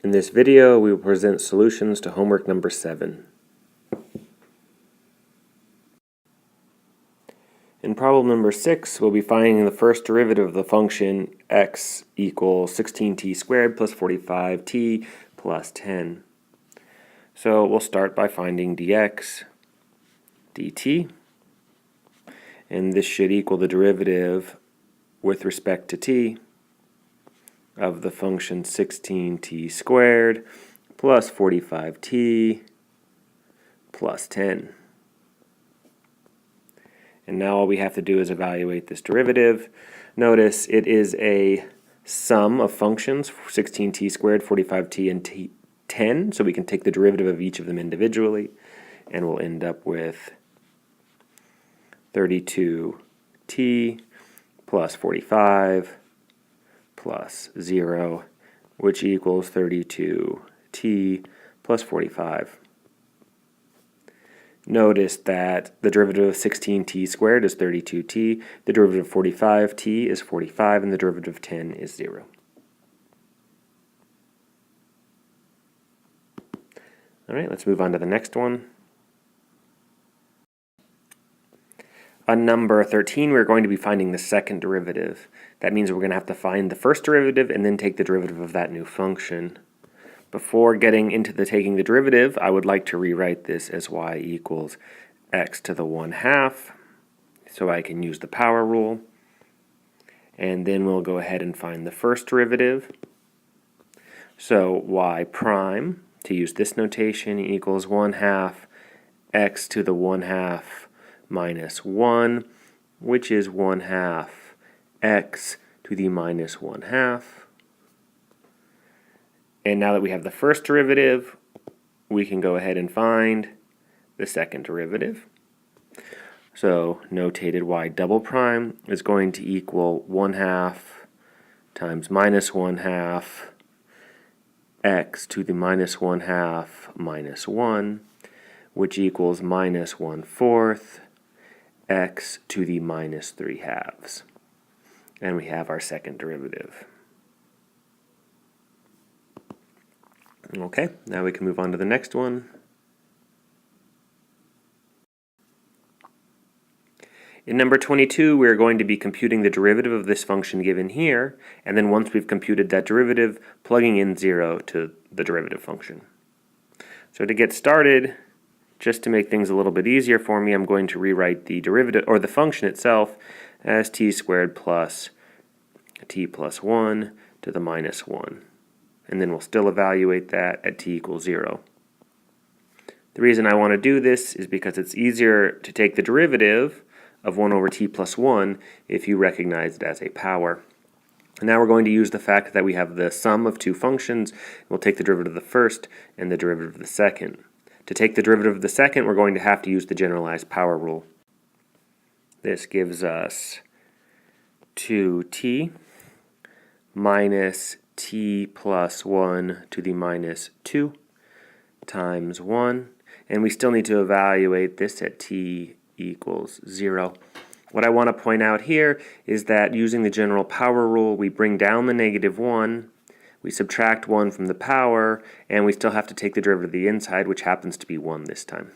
In this video, we will present solutions to homework number 7. In problem number 6, we'll be finding the first derivative of the function x equals 16t squared plus 45t plus 10. So we'll start by finding dx dt, and this should equal the derivative with respect to t of the function 16t squared plus 45t plus 10. And now all we have to do is evaluate this derivative. Notice it is a sum of functions, 16t squared, 45t, and 10, so we can take the derivative of each of them individually, and we'll end up with 32t plus 45 plus 0, which equals 32t plus 45. Notice that the derivative of 16t squared is 32t, the derivative of 45t is 45, and the derivative of 10 is 0. Alright, let's move on to the next one. On number 13, we're going to be finding the second derivative. That means we're going to have to find the first derivative and then take the derivative of that new function. Before getting into taking the derivative, I would like to rewrite this as y equals x to the 1/2, so I can use the power rule. And then we'll go ahead and find the first derivative. So y prime, to use this notation, equals 1/2 x to the 1/2 minus 1, which is 1/2 x to the minus 1/2. And now that we have the first derivative, we can go ahead and find the second derivative. So notated y double prime is going to equal 1/2 times minus 1/2 x to the minus 1/2 minus 1, which equals minus 1/4 x to the minus 3/2. And we have our second derivative. Okay, now we can move on to the next one. In number 22, we're going to be computing the derivative of this function given here, and then once we've computed that derivative, plugging in 0 to the derivative function. So to get started, just to make things a little bit easier for me, I'm going to rewrite the derivative, or the function itself, as t squared plus t plus 1 to the minus 1. And then we'll still evaluate that at t equals 0. The reason I want to do this is because it's easier to take the derivative of 1 over t plus 1 if you recognize it as a power. And now we're going to use the fact that we have the sum of two functions. We'll take the derivative of the first and the derivative of the second. To take the derivative of the second, we're going to have to use the generalized power rule. This gives us 2t minus t plus 1 to the minus 2 times 1, and we still need to evaluate this at t equals 0. What I want to point out here is that using the general power rule, we bring down the negative 1, we subtract 1 from the power, and we still have to take the derivative of the inside, which happens to be 1 this time.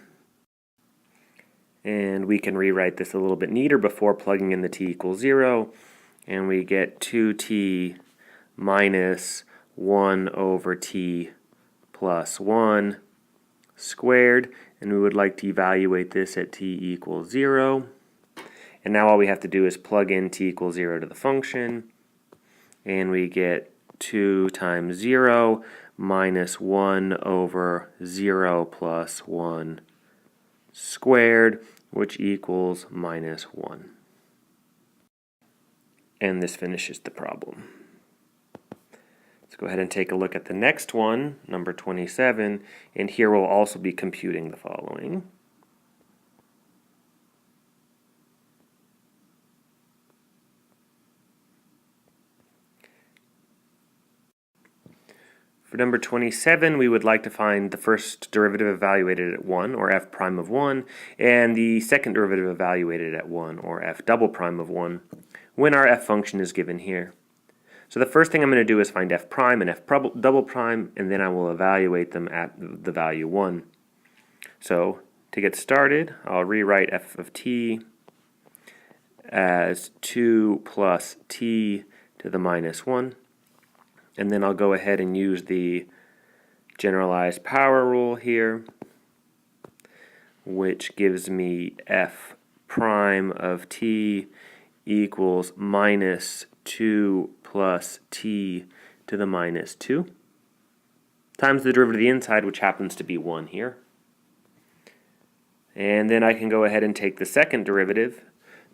And we can rewrite this a little bit neater before plugging in the t equals 0, and we get 2t minus 1 over t plus 1 squared, and we would like to evaluate this at t equals 0. And now all we have to do is plug in t equals 0 to the function, and we get 2 times 0 minus 1 over 0 plus 1 squared, which equals minus 1. And this finishes the problem. Let's go ahead and take a look at the next one, number 27, and here we'll also be computing the following. For number 27, we would like to find the first derivative evaluated at 1, or f prime of 1, and the second derivative evaluated at 1, or f double prime of 1, when our f function is given here. So the first thing I'm going to do is find f prime and f double prime, and then I will evaluate them at the value 1. So to get started, I'll rewrite f of t as 2 plus t to the minus 1. And then I'll go ahead and use the generalized power rule here, which gives me f prime of t equals minus 2 plus t to the minus 2 times the derivative of the inside, which happens to be 1 here. And then I can go ahead and take the second derivative.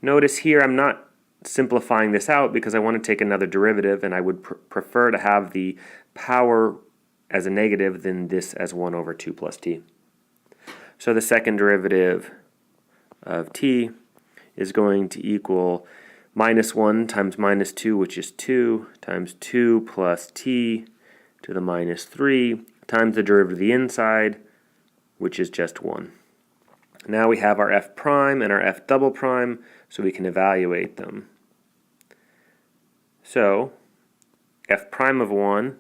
Notice here I'm not simplifying this out because I want to take another derivative, and I would prefer to have the power as a negative than this as 1 over 2 plus t. So the second derivative of t is going to equal minus 1 times minus 2, which is 2, times 2 plus t to the minus 3, times the derivative of the inside, which is just 1. Now we have our f prime and our f double prime, so we can evaluate them. So f prime of 1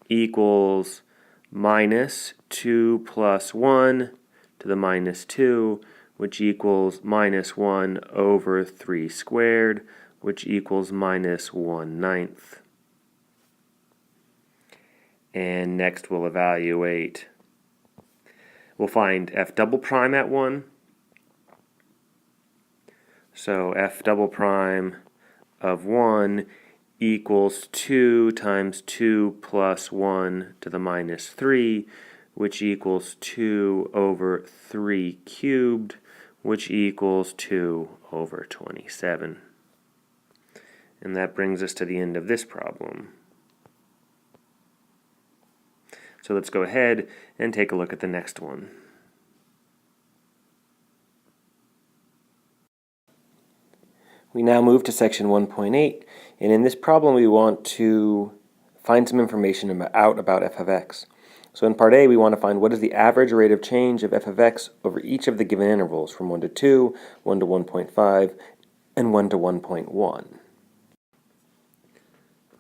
equals minus 2 plus 1 to the minus 2, which equals minus 1 over 3 squared, which equals minus 1/9. And next we'll evaluate. We'll find f double prime at 1. So f double prime of 1 equals 2 times 2 plus 1 to the minus 3, which equals 2 over 3 cubed, which equals 2 over 27. And that brings us to the end of this problem. So let's go ahead and take a look at the next one. We now move to section 1.8, and in this problem we want to find some information about f of x. So in part A we want to find what is the average rate of change of f of x over each of the given intervals from 1 to 2, 1 to 1.5, and 1 to 1.1.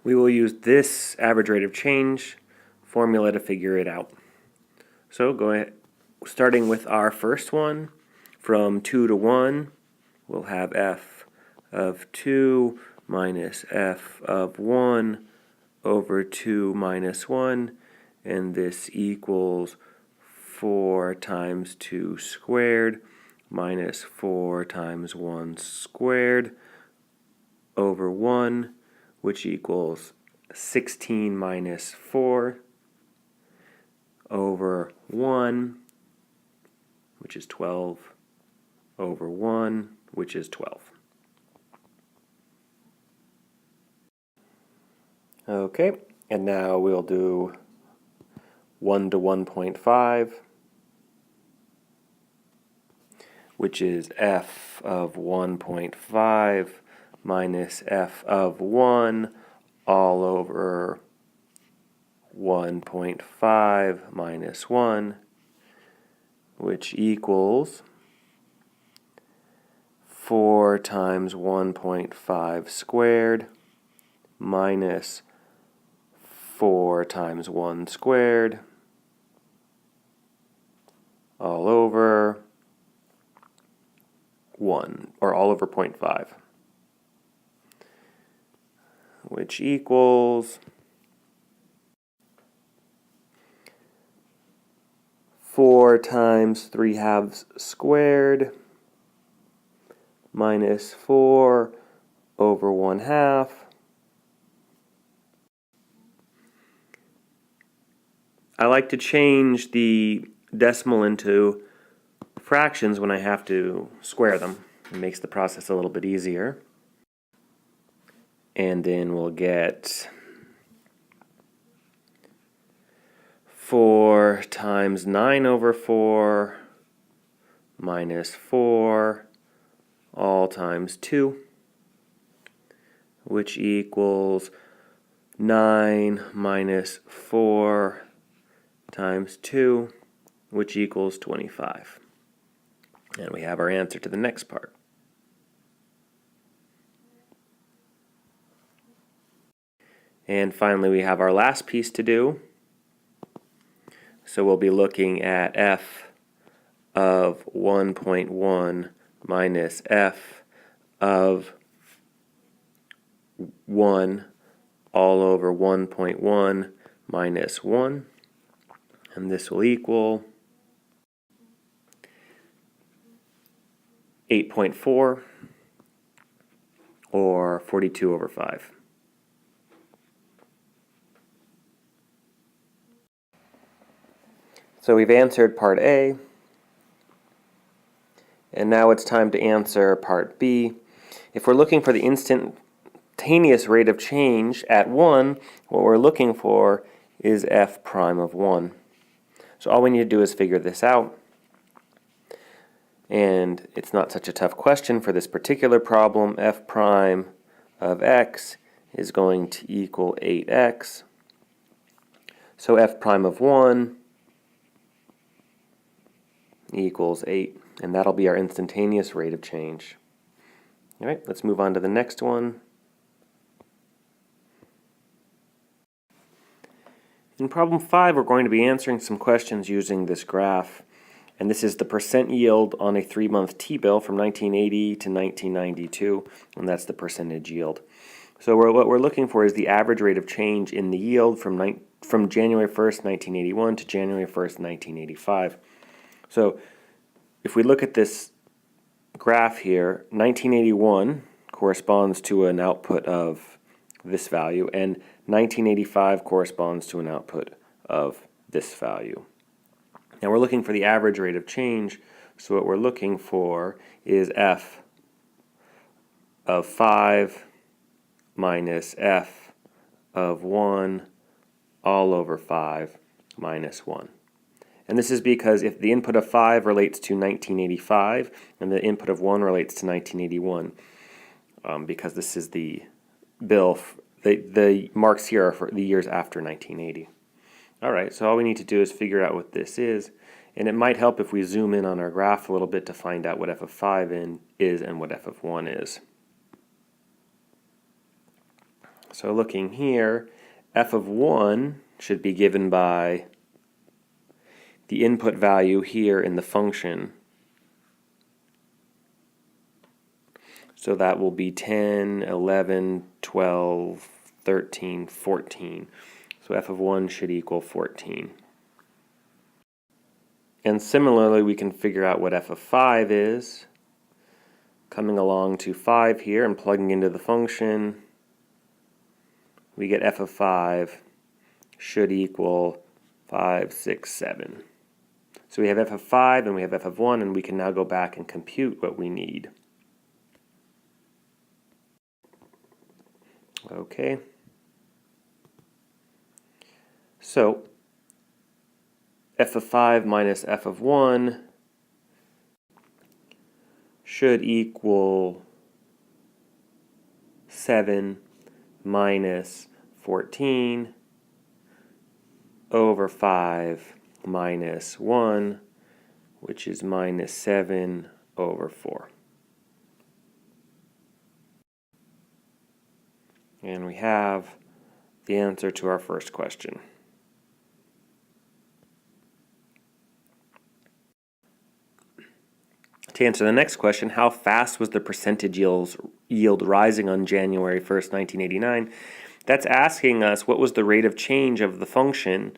We will use this average rate of change formula to figure it out. So go ahead, starting with our first one, from 2 to 1, we'll have f of 2 minus f of 1 over 2 minus 1, and this equals 4 times 2 squared minus 4 times 1 squared over 1, which equals 16 minus 4 over 1, which is 12, over 1, which is 12. Okay, and now we'll do 1 to 1.5, which is f of 1.5 minus f of 1 all over 1.5 minus 1, which equals 4 times 1.5 squared minus 4 times 1 squared all over 1, or all over 0.5, which equals 4 times 3/2 squared minus 4 over 1/2. I like to change the decimal into fractions when I have to square them. It makes the process a little bit easier. And then we'll get 4 times 9 over 4 minus 4 all times 2, which equals 9 minus 4 times 2, which equals 25. And we have our answer to the next part. And finally, we have our last piece to do. So we'll be looking at f of 1.1 minus f of 1 all over 1.1 minus 1. And this will equal 8.4 or 42 over 5. So we've answered part A, and now it's time to answer part B. If we're looking for the instantaneous rate of change at 1, what we're looking for is f prime of 1. So all we need to do is figure this out. And it's not such a tough question for this particular problem. F prime of x is going to equal 8x. So f prime of 1 equals 8, and that'll be our instantaneous rate of change. All right, let's move on to the next one. In problem 5, we're going to be answering some questions using this graph, and this is the percent yield on a 3-month T-bill from 1980 to 1992, and that's the percentage yield. So what we're looking for is the average rate of change in the yield from January 1st, 1981 to January 1st, 1985. So if we look at this graph here, 1981 corresponds to an output of this value, and 1985 corresponds to an output of this value. Now we're looking for the average rate of change, so what we're looking for is f of 5 minus f of 1 all over 5 minus 1. And this is because if the input of 5 relates to 1985 and the input of 1 relates to 1981, because this is the bill, the marks here are for the years after 1980. Alright, so all we need to do is figure out what this is, and it might help if we zoom in on our graph a little bit to find out what f of 5 is and what f of 1 is. So looking here, f of 1 should be given by the input value here in the function. So that will be 10, 11, 12, 13, 14. So f of 1 should equal 14. And similarly, we can figure out what f of 5 is. Coming along to 5 here and plugging into the function, we get f of 5 should equal 5, 6, 7. So we have f of 5 and we have f of 1, and we can now go back and compute what we need. Okay. So f of 5 minus f of 1 should equal 7 minus 14 over 5 minus 1, which is minus 7 over 4. And we have the answer to our first question. To answer the next question, how fast was the percentage yield rising on January 1st, 1989? That's asking us what was the rate of change of the function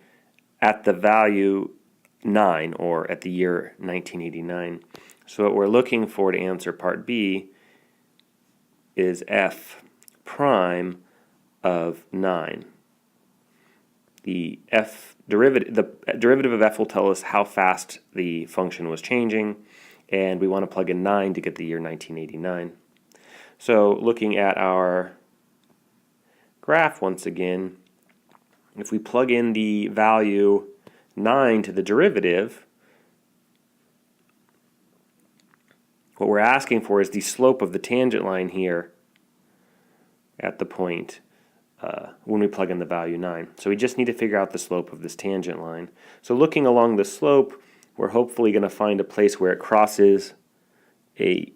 at the value 9, or at the year 1989. So what we're looking for to answer part B is f prime of 9. The derivative of f will tell us how fast the function was changing, and we want to plug in 9 to get the year 1989. So looking at our graph once again, if we plug in the value 9 to the derivative, what we're asking for is the slope of the tangent line here at the point when we plug in the value 9. So we just need to figure out the slope of this tangent line. So looking along the slope, we're hopefully going to find a place where it crosses a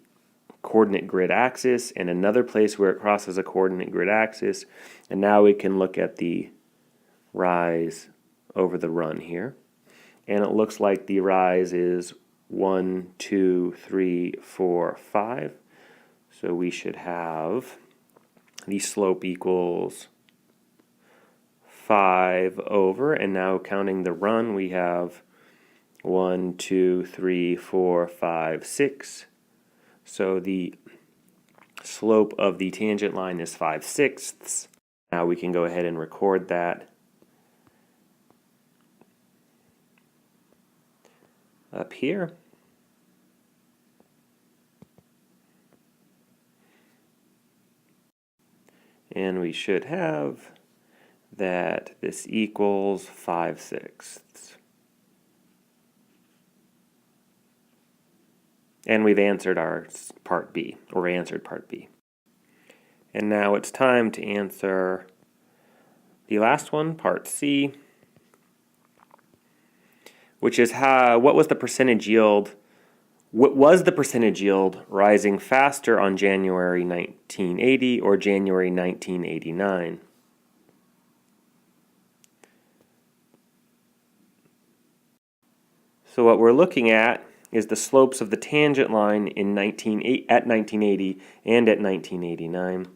coordinate grid axis and another place where it crosses a coordinate grid axis. And now we can look at the rise over the run here. And it looks like the rise is 1, 2, 3, 4, 5. So we should have the slope equals 5 over, and now counting the run, we have 1, 2, 3, 4, 5, 6. So the slope of the tangent line is 5/6. Now we can go ahead and record that up here. And we should have that this equals 5/6. And we've answered our part B, or answered part B. And now it's time to answer the last one, part C, which is what was the percentage yield? What was the percentage yield rising faster on January 1980 or January 1989? So what we're looking at is the slopes of the tangent line at 1980 and at 1989.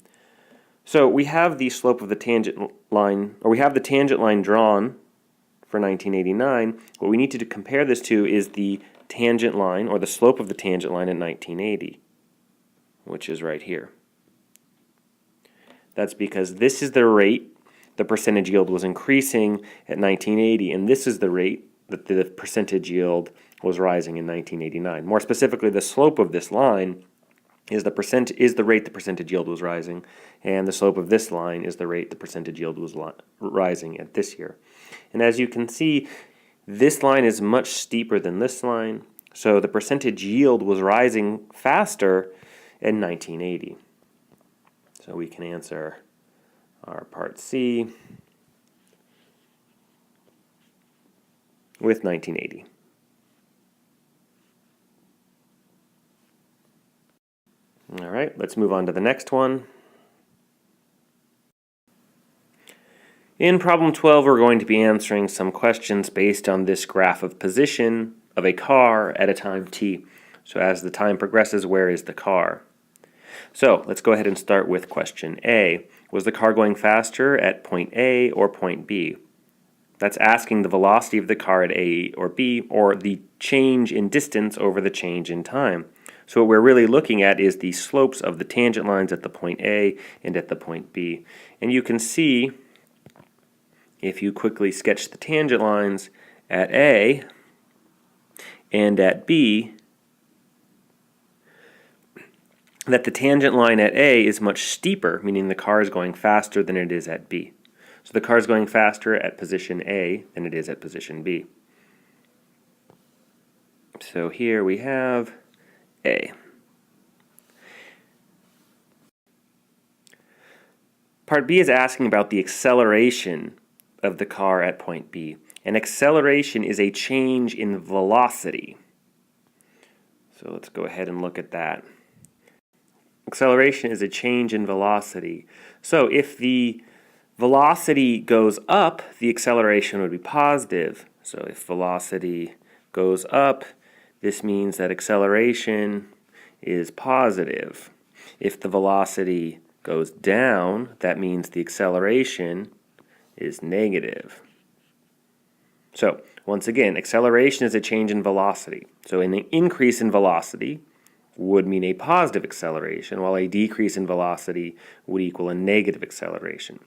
So we have the slope of the tangent line, or we have the tangent line drawn for 1989. What we need to compare this to is the tangent line, or the slope of the tangent line at 1980, which is right here. That's because this is the rate the percentage yield was increasing at 1980, and this is the rate that the percentage yield was rising in 1989. More specifically, the slope of this line is the rate the percentage yield was rising, and the slope of this line is the rate the percentage yield was rising at this year. And as you can see, this line is much steeper than this line, so the percentage yield was rising faster in 1980. So we can answer our part C with 1980. All right, let's move on to the next one. In problem 12, we're going to be answering some questions based on this graph of position of a car at a time t. So as the time progresses, where is the car? So let's go ahead and start with question A. Was the car going faster at point A or point B? That's asking the velocity of the car at A or B, or the change in distance over the change in time. So what we're really looking at is the slopes of the tangent lines at the point A and at the point B. And you can see, if you quickly sketch the tangent lines at A and at B, that the tangent line at A is much steeper, meaning the car is going faster than it is at B. So the car is going faster at position A than it is at position B. So here we have A. Part B is asking about the acceleration of the car at point B. And acceleration is a change in velocity. So let's go ahead and look at that. Acceleration is a change in velocity. So if the velocity goes up, the acceleration would be positive. So if velocity goes up, this means that acceleration is positive. If the velocity goes down, that means the acceleration is negative. So once again, acceleration is a change in velocity. So an increase in velocity would mean a positive acceleration, while a decrease in velocity would equal a negative acceleration.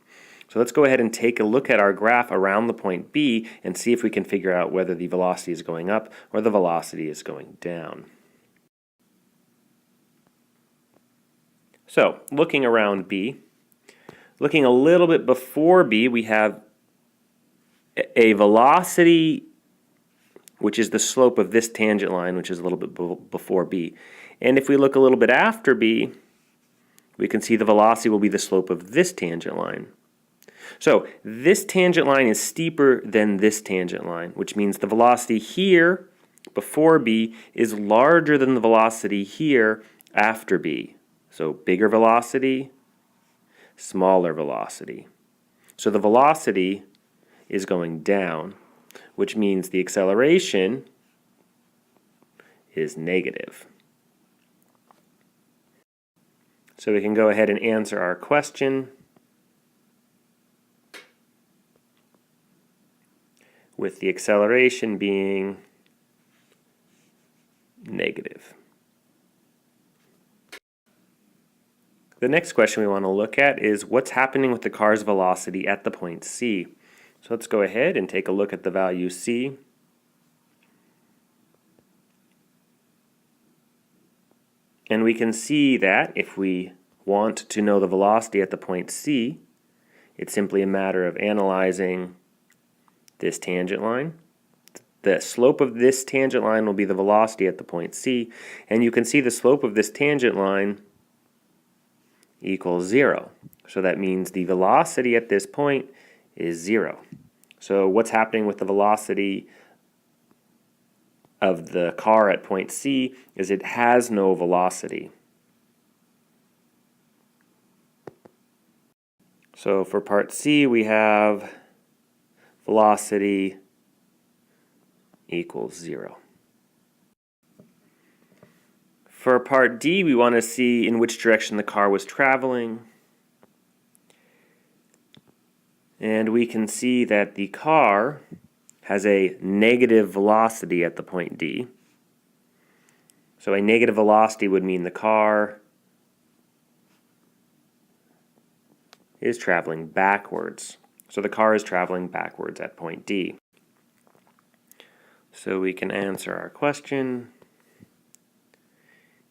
So let's go ahead and take a look at our graph around the point B and see if we can figure out whether the velocity is going up or the velocity is going down. So looking around B, looking a little bit before B, we have a velocity, which is the slope of this tangent line, which is a little bit before B. And if we look a little bit after B, we can see the velocity will be the slope of this tangent line. So this tangent line is steeper than this tangent line, which means the velocity here before B is larger than the velocity here after b. So bigger velocity, smaller velocity. So the velocity is going down, which means the acceleration is negative. So we can go ahead and answer our question with the acceleration being negative. The next question we want to look at is what's happening with the car's velocity at the point C. So let's go ahead and take a look at the value C. And we can see that if we want to know the velocity at the point C, it's simply a matter of analyzing this tangent line. The slope of this tangent line will be the velocity at the point C, and you can see the slope of this tangent line equals 0. So that means the velocity at this point is 0. So what's happening with the velocity of the car at point C is it has no velocity. So for part C we have velocity equals 0. For part D, we want to see in which direction the car was traveling. And we can see that the car has a negative velocity at the point D. So a negative velocity would mean the car is traveling backwards. So the car is traveling backwards at point D. So we can answer our question.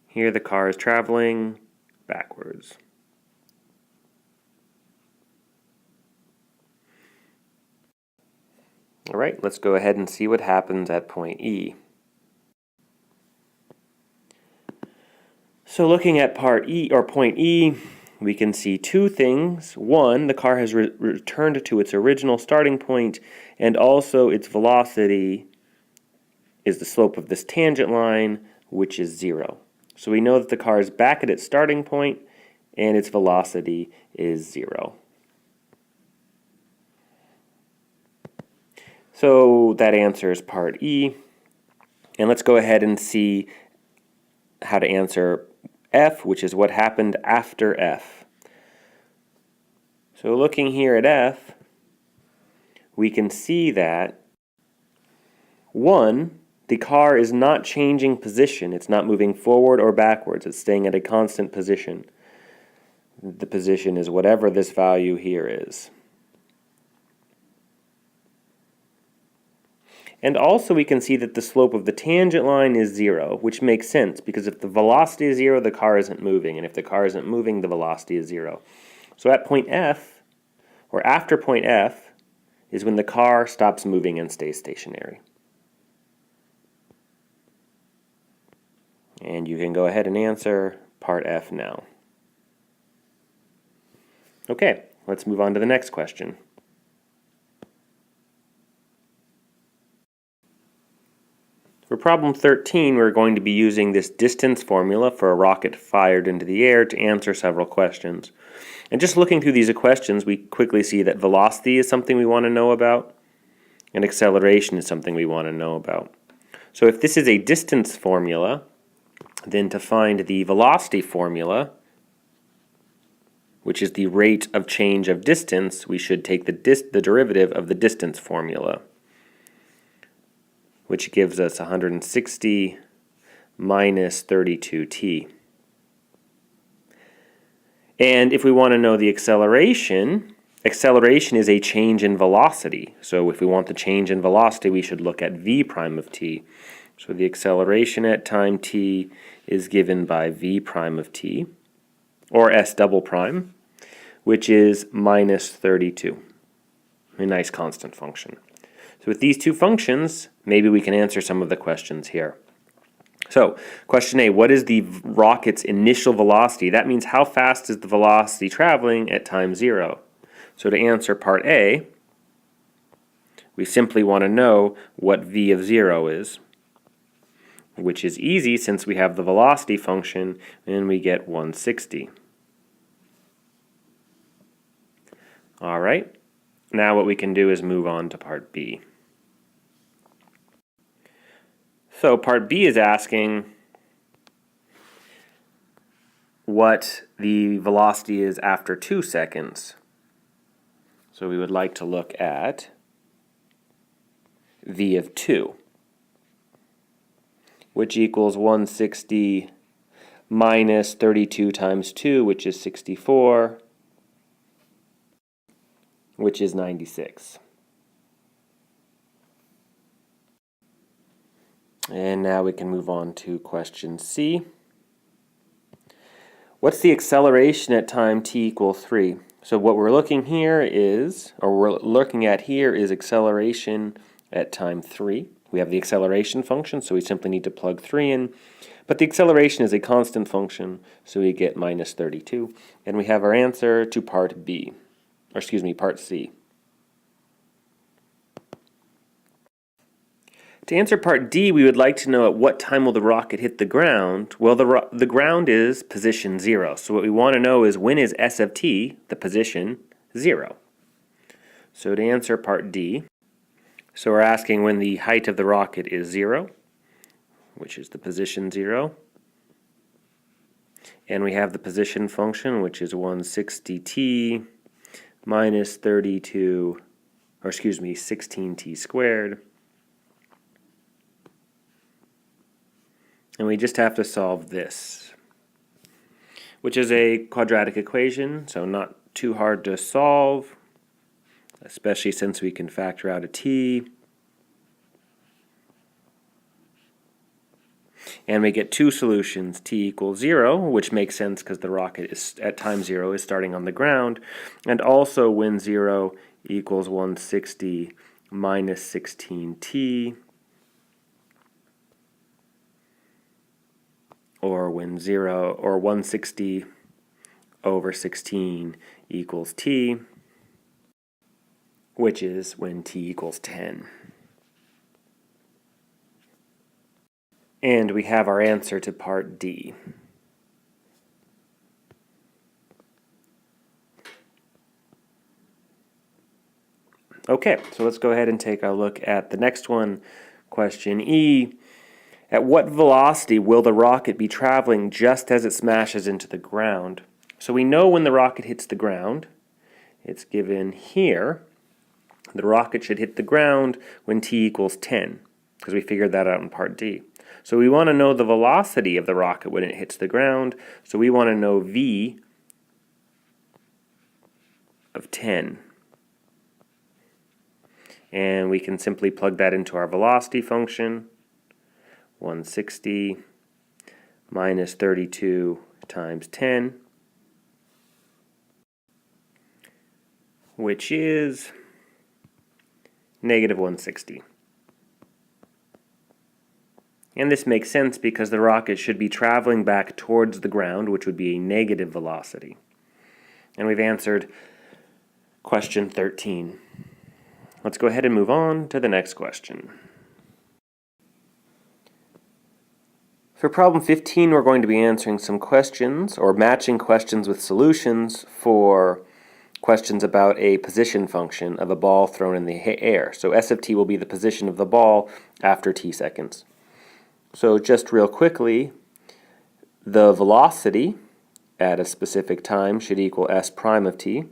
Here the car is traveling backwards. All right, let's go ahead and see what happens at point E. So looking at part E or point E, we can see two things. One, the car has returned to its original starting point, and also its velocity is the slope of this tangent line, which is 0. So we know that the car is back at its starting point, and its velocity is 0. So that answers part E. And let's go ahead and see how to answer F, which is what happened after F. So looking here at F, we can see that 1, the car is not changing position. It's not moving forward or backwards. It's staying at a constant position. The position is whatever this value here is. And also we can see that the slope of the tangent line is 0, which makes sense because if the velocity is 0, the car isn't moving, and if the car isn't moving, the velocity is 0. So at point F, or after point F, is when the car stops moving and stays stationary. And you can go ahead and answer part F now. Okay, let's move on to the next question. For problem 13, we're going to be using this distance formula for a rocket fired into the air to answer several questions. And just looking through these questions, we quickly see that velocity is something we want to know about, and acceleration is something we want to know about. So if this is a distance formula, then to find the velocity formula, which is the rate of change of distance, we should take the derivative of the distance formula, which gives us 160 minus 32t. And if we want to know the acceleration, acceleration is a change in velocity. So if we want the change in velocity, we should look at v prime of t. So the acceleration at time t is given by v prime of t, or s double prime, which is minus 32. A nice constant function. So with these two functions, maybe we can answer some of the questions here. So, question A, what is the rocket's initial velocity? That means how fast is the velocity traveling at time 0? So to answer part A, we simply want to know what v of 0 is. which is easy since we have the velocity function, and we get 160. All right, now what we can do is move on to part B. So part B is asking what the velocity is after 2 seconds. So we would like to look at v of 2, which equals 160 minus 32 times 2, which is 64, which is 96. And now we can move on to question C. What's the acceleration at time t equals 3? So what we're looking here is, or we're looking at here is acceleration at time 3. We have the acceleration function, so we simply need to plug 3 in. But the acceleration is a constant function, so we get minus 32. And we have our answer to part B, or excuse me, part C. To answer part D, we would like to know at what time will the rocket hit the ground. Well, the ground is position 0. So what we want to know is when is S of t, the position, 0. So to answer part D, so we're asking when the height of the rocket is 0, which is the position 0. And we have the position function, which is 160t minus 32, or excuse me, 16t squared. And we just have to solve this, which is a quadratic equation, so not too hard to solve, especially since we can factor out a t. And we get two solutions, t equals 0, which makes sense because the rocket is at time 0 is starting on the ground, and also when 0 equals 160 minus 16t, or when 0 or 160 over 16 equals t, which is when t equals 10. And we have our answer to part D. Okay, so let's go ahead and take a look at the next one, question E. At what velocity will the rocket be traveling just as it smashes into the ground? So we know when the rocket hits the ground. It's given here. The rocket should hit the ground when t equals 10, because we figured that out in part D. So we want to know the velocity of the rocket when it hits the ground. So we want to know v of 10. And we can simply plug that into our velocity function. 160 minus 32 times 10, which is negative 160. And this makes sense because the rocket should be traveling back towards the ground, which would be a negative velocity. And we've answered question 13. Let's go ahead and move on to the next question. For problem 15, we're going to be answering some questions, or matching questions with solutions for questions about a position function of a ball thrown in the air. So S of t will be the position of the ball after t seconds. So just real quickly, the velocity at a specific time should equal s prime of t,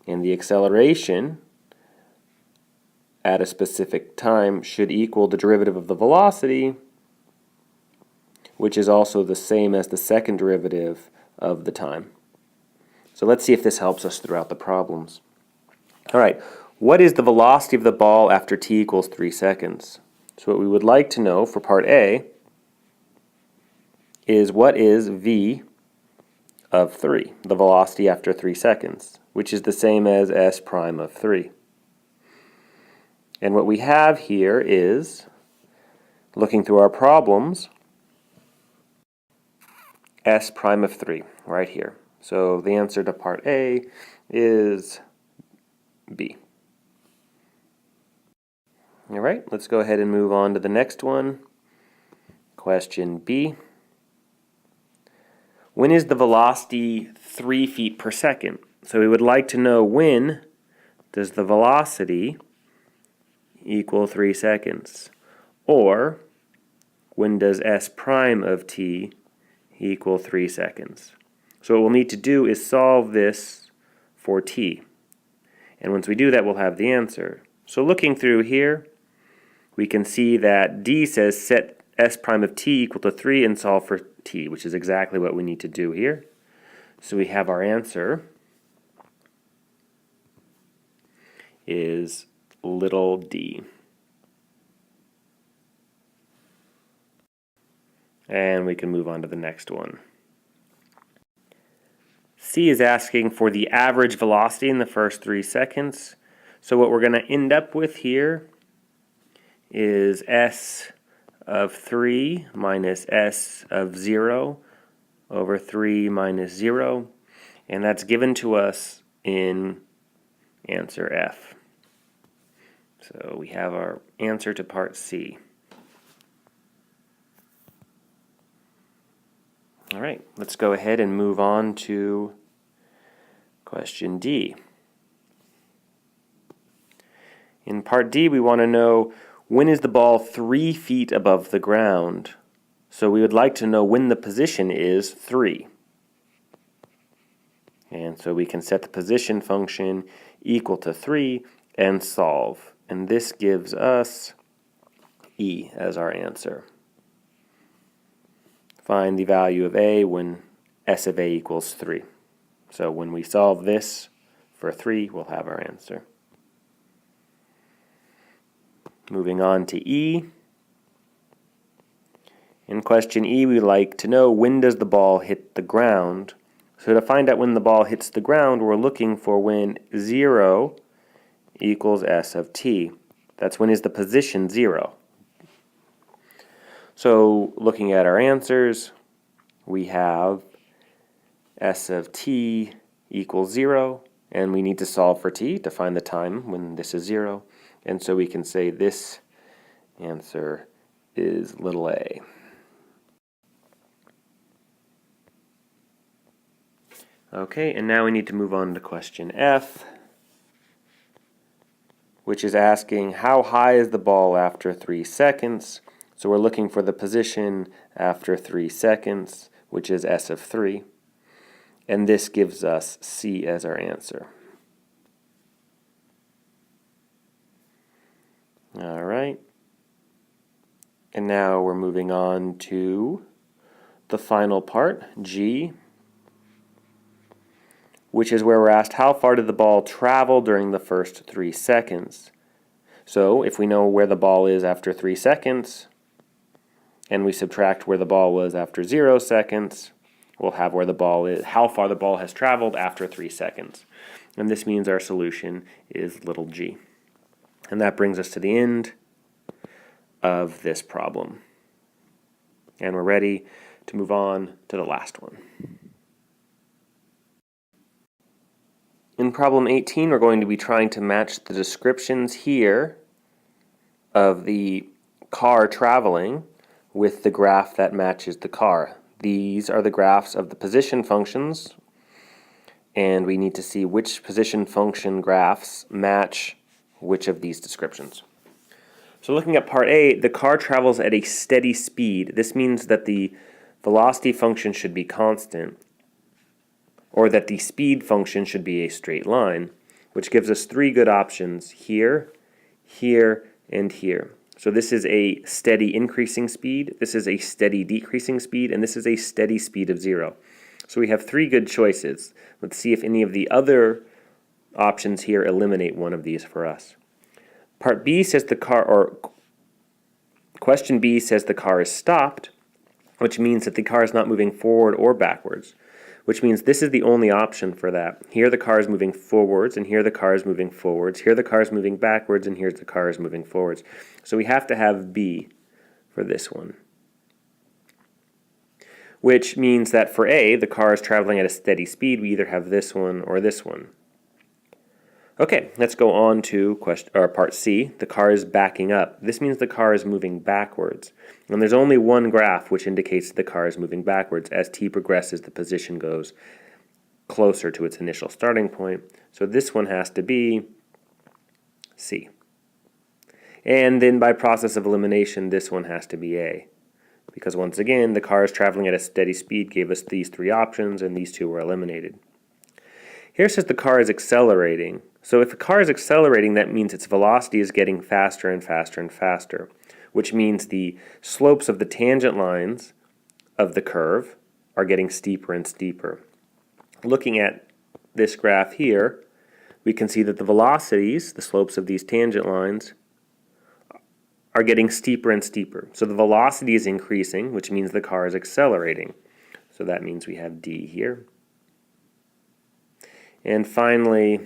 and the acceleration at a specific time should equal the derivative of the velocity, which is also the same as the second derivative of the time. So let's see if this helps us throughout the problems. All right, what is the velocity of the ball after t equals 3 seconds? So what we would like to know for part A is what is v of 3, the velocity after 3 seconds, which is the same as s prime of 3. And what we have here is, looking through our problems, s prime of 3, right here. So the answer to part A is B. All right, let's go ahead and move on to the next one. Question B. When is the velocity 3 feet per second? So we would like to know when does the velocity equal 3 seconds? Or when does s prime of t equal 3 seconds? So what we'll need to do is solve this for t. And once we do that, we'll have the answer. So looking through here, we can see that D says set s prime of t equal to 3 and solve for t, which is exactly what we need to do here. So we have our answer is little d. And we can move on to the next one. C is asking for the average velocity in the first 3 seconds. So what we're going to end up with here is s of 3 minus s of 0 over 3 minus 0. And that's given to us in answer F. So we have our answer to part C. All right, let's go ahead and move on to question D. In part D, we want to know when is the ball 3 feet above the ground. So we would like to know when the position is 3. And so we can set the position function equal to 3 and solve. And this gives us E as our answer. Find the value of A when S of A equals 3. So when we solve this for 3, we'll have our answer. Moving on to E. In question E, we like to know when does the ball hit the ground. So to find out when the ball hits the ground, we're looking for when 0 equals S of t. That's when is the position 0. So looking at our answers, we have S of t equals 0, and we need to solve for t to find the time when this is 0. And so we can say this answer is little a. Okay, and now we need to move on to question F, which is asking how high is the ball after 3 seconds. So we're looking for the position after 3 seconds, which is S of 3. And this gives us C as our answer. All right. And now we're moving on to the final part, G, which is where we're asked how far did the ball travel during the first 3 seconds. So if we know where the ball is after 3 seconds, and we subtract where the ball was after 0 seconds, we'll have where the ball is, how far the ball has traveled after 3 seconds. And this means our solution is little g. And that brings us to the end of this problem. And we're ready to move on to the last one. In problem 18, we're going to be trying to match the descriptions here of the car traveling with the graph that matches the car. These are the graphs of the position functions, and we need to see which position function graphs match which of these descriptions. So looking at part A, the car travels at a steady speed. This means that the velocity function should be constant, or that the speed function should be a straight line, which gives us 3 good options here, here, and here. So this is a steady increasing speed, this is a steady decreasing speed, and this is a steady speed of 0. So we have 3 good choices. Let's see if any of the other options here eliminate one of these for us. Part B says the car, or question B says the car is stopped, which means that the car is not moving forward or backwards, which means this is the only option for that. Here the car is moving forwards, and here the car is moving forwards. Here the car is moving backwards, and here the car is moving forwards. So we have to have B for this one, which means that for A, the car is traveling at a steady speed. We either have this one or this one. Okay, let's go on to part C. The car is backing up. This means the car is moving backwards. And there's only one graph which indicates the car is moving backwards. As t progresses, the position goes closer to its initial starting point. So this one has to be C. And then by process of elimination, this one has to be A. Because once again, the car is traveling at a steady speed, gave us these three options, and these two were eliminated. Here it says the car is accelerating. So if the car is accelerating, that means its velocity is getting faster and faster and faster, which means the slopes of the tangent lines of the curve are getting steeper and steeper. Looking at this graph here, we can see that the velocities, the slopes of these tangent lines, are getting steeper and steeper. So the velocity is increasing, which means the car is accelerating. So that means we have D here. And finally,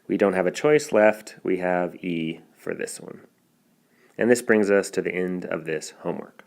we don't have a choice left. We have E for this one. And this brings us to the end of this homework.